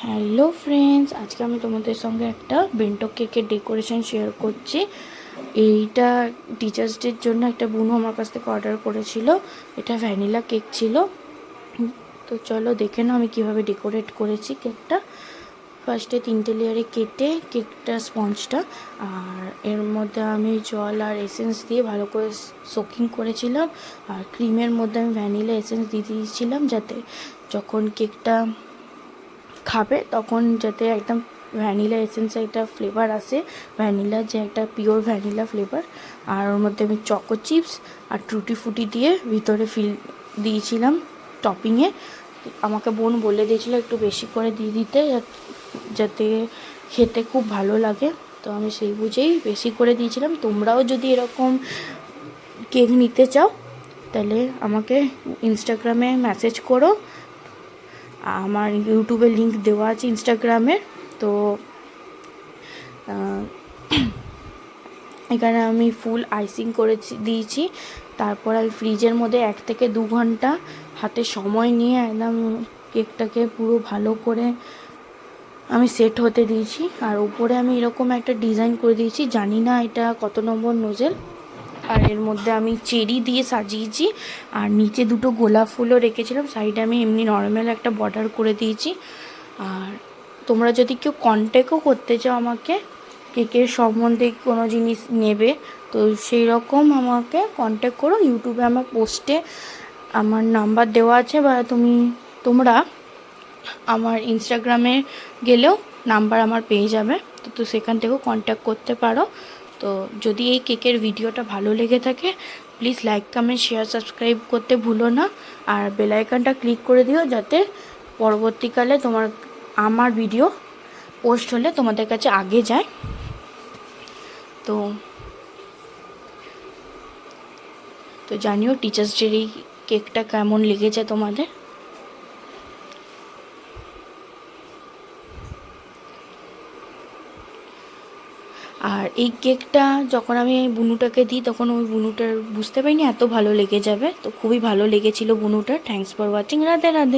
Hello friends, আজকে আমি তোমাদের সঙ্গে একটা বেন্টো কেকের ডেকোরেশন শেয়ার করছি। এইটা টিচার্স ডের জন্য একটা বুনু আমার কাছ থেকে অর্ডার করেছিল। এটা ভ্যানিলা কেক ছিল। তো চলো দেখে নাও আমি কীভাবে ডেকোরেট করেছি কেকটা। ফার্স্টে 3টে লেয়ারে কেটে কেকটা স্পঞ্জটা, আর এর মধ্যে আমি জল আর এসেন্স দিয়ে ভালো করে সোকিং করেছিলাম। আর ক্রিমের মধ্যে আমি ভ্যানিলা এসেন্স দিয়ে দিয়েছিলাম, যাতে যখন কেকটা খাবে তখন যাতে একদম ভ্যানিলা এসেন্সের একটা ফ্লেভার আসে, ভ্যানিলা যে একটা পিওর ভ্যানিলা ফ্লেভার। আর ওর মধ্যে আমি চকো চিপস আর টুটি ফুটি দিয়ে ভিতরে ফিল দিয়েছিলাম টপিংয়ে। আমাকে বোন বলে দিয়েছিল একটু বেশি করে দিয়ে দিতে, যাতে খেতে খুব ভালো লাগে। তো আমি সেই বুঝেই বেশি করে দিয়েছিলাম। তোমরাও যদি এরকম কেক নিতে চাও তাহলে আমাকে ইনস্টাগ্রামে মেসেজ করো। আমার ইউটিউবের লিঙ্ক দেওয়া আছে ইনস্টাগ্রামে। তো এখানে আমি ফুল আইসিং করে দিয়েছি। তারপর আমি ফ্রিজের মধ্যে 1 থেকে 2 ঘন্টা হাতে সময় নিয়ে একদম কেকটাকে পুরো ভালো করে আমি সেট হতে দিয়েছি। আর উপরে আমি এরকম একটা ডিজাইন করে দিয়েছি, জানি না এটা কত নম্বর নোজেল। আর এর মধ্যে আমি চেরি দিয়ে সাজিয়েছি, আর নিচে 2টো গোলাপ ফুলও রেখেছিলাম। সাইডে আমি এমনি নর্মাল একটা বর্ডার করে দিয়েছি। আর তোমরা যদি কেউ কন্ট্যাক্টও করতে চাও আমাকে, কেকের সম্বন্ধে কোনো জিনিস নেবে, তো সেই রকম আমাকে কন্ট্যাক্ট করো। ইউটিউবে আমার পোস্টে আমার নাম্বার দেওয়া আছে, বা তোমরা আমার ইনস্টাগ্রামে গেলেও নাম্বার আমার পেয়ে যাবে। তো সেখান থেকেও কন্ট্যাক্ট করতে পারো। তো যদি এই কেকের ভিডিওটা ভালো লেগে থাকে, please like, comment, share, subscribe করতে ভুলো না। আর বেল আইকনটা ক্লিক করে দিও, যাতে পরবর্তীকালে আমার ভিডিও পোস্ট হলে তোমাদের কাছে আগে যায়। তো জানিও টিচার্স ডের এই কেকটা কেমন লেগেছে তোমাদের। আর এই কেকটা যখন আমি বুনুটাকে দিই, তখন ওই বুনুটার বুঝতে পারিনি এত ভালো লেগে যাবে। তো খুবই ভালো লেগেছিল বুনুটার। Thanks for watching. Radhe Radhe.